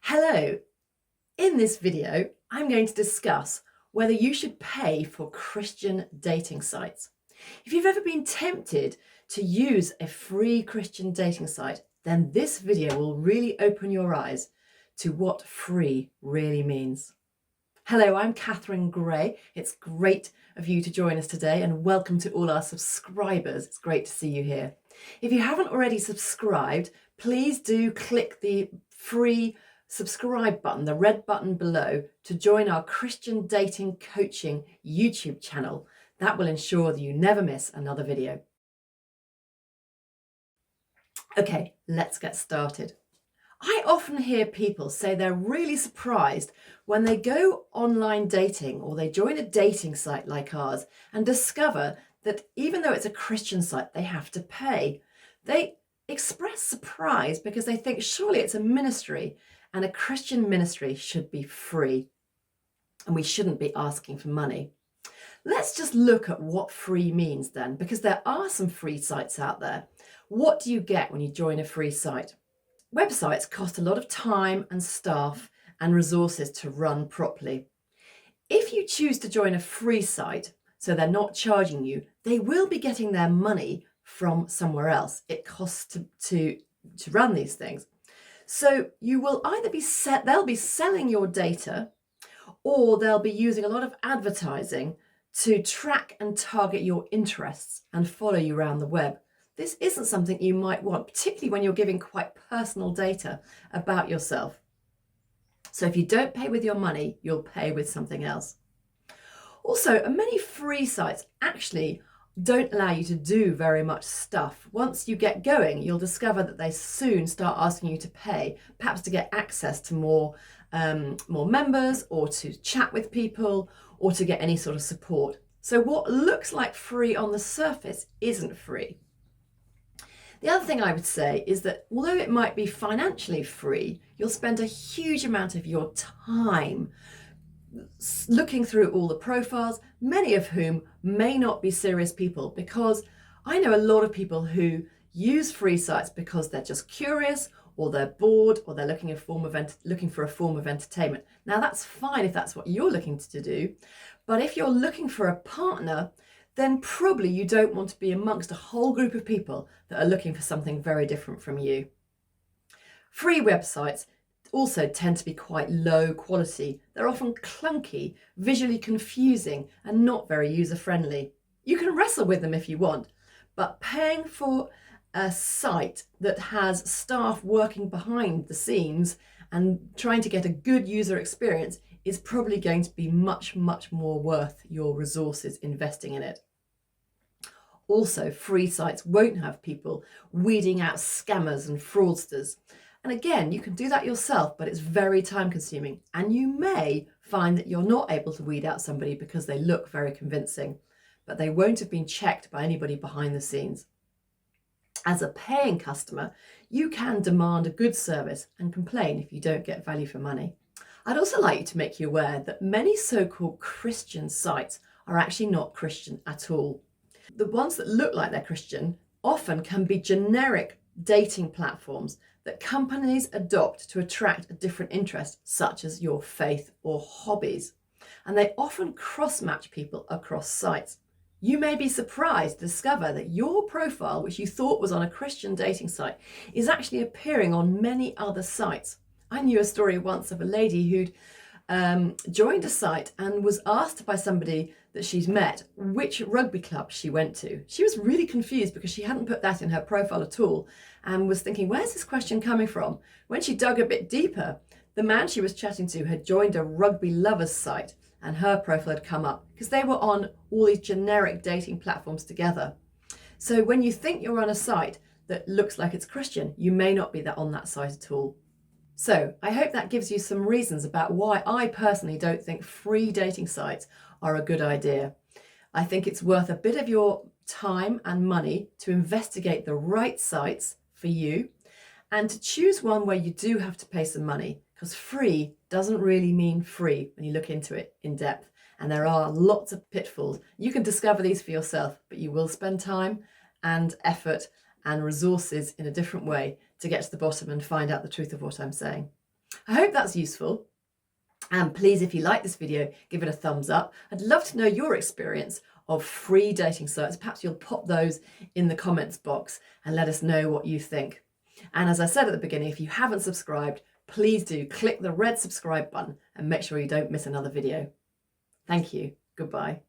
Hello, in this video I'm going to discuss whether you should pay for Christian dating sites. If you've ever been tempted to use a free Christian dating site, then this video will really open your eyes to what free really means. Hello, I'm Katharine Gray. It's great of you to join us today, and welcome to all our subscribers. It's great to see you here. If you haven't already subscribed, please do click the free subscribe button, the red button below, to join our Christian Dating Coaching YouTube channel. That will ensure that you never miss another video. Okay, let's get started. I often hear people say they're really surprised when they go online dating or they join a dating site like ours and discover that even though it's a Christian site, they have to pay. They express surprise because they think surely it's a ministry, and a Christian ministry should be free and we shouldn't be asking for money. Let's just look at what free means then, because there are some free sites out there. What do you get when you join a free site? Websites cost a lot of time and staff and resources to run properly. If you choose to join a free site, so they're not charging you, they will be getting their money from somewhere else. It costs to run these things. So you will either they'll be selling your data, or they'll be using a lot of advertising to track and target your interests and follow you around the web. This isn't something you might want, particularly when you're giving quite personal data about yourself. So if you don't pay with your money, you'll pay with something else. Also, many free sites actually don't allow you to do very much stuff. Once you get going, you'll discover that they soon start asking you to pay, perhaps to get access to more members, or to chat with people, or to get any sort of support. So what looks like free on the surface isn't free. The other thing I would say is that although it might be financially free, you'll spend a huge amount of your time looking through all the profiles, many of whom may not be serious people, because I know a lot of people who use free sites because they're just curious, or they're bored, or they're looking for a form of entertainment. Now that's fine if that's what you're looking to do, but if you're looking for a partner, then probably you don't want to be amongst a whole group of people that are looking for something very different from you. Free websites also tend to be quite low quality. They're often clunky, visually confusing, and not very user-friendly. You can wrestle with them if you want, but paying for a site that has staff working behind the scenes and trying to get a good user experience is probably going to be much, much more worth your resources investing in it. Also, free sites won't have people weeding out scammers and fraudsters. And again, you can do that yourself, but it's very time consuming. And you may find that you're not able to weed out somebody because they look very convincing, but they won't have been checked by anybody behind the scenes. As a paying customer, you can demand a good service and complain if you don't get value for money. I'd also like to make you aware that many so-called Christian sites are actually not Christian at all. The ones that look like they're Christian often can be generic dating platforms that companies adopt to attract a different interest, such as your faith or hobbies. And they often cross-match people across sites. You may be surprised to discover that your profile, which you thought was on a Christian dating site, is actually appearing on many other sites. I knew a story once of a lady who'd joined a site and was asked by somebody that she's met which rugby club she went to. She was really confused because she hadn't put that in her profile at all and was thinking, where's this question coming from? When she dug a bit deeper, the man she was chatting to had joined a rugby lovers site, and her profile had come up because they were on all these generic dating platforms together. So when you think you're on a site that looks like it's Christian, you may not be on that site at all. So I hope that gives you some reasons about why I personally don't think free dating sites are a good idea. I think it's worth a bit of your time and money to investigate the right sites for you, and to choose one where you do have to pay some money, because free doesn't really mean free when you look into it in depth. And there are lots of pitfalls. You can discover these for yourself, but you will spend time and effort and resources in a different way to get to the bottom and find out the truth of what I'm saying. I hope that's useful. And please, if you like this video, give it a thumbs up. I'd love to know your experience of free dating sites. Perhaps you'll pop those in the comments box and let us know what you think. And as I said at the beginning, if you haven't subscribed, please do click the red subscribe button and make sure you don't miss another video. Thank you. Goodbye.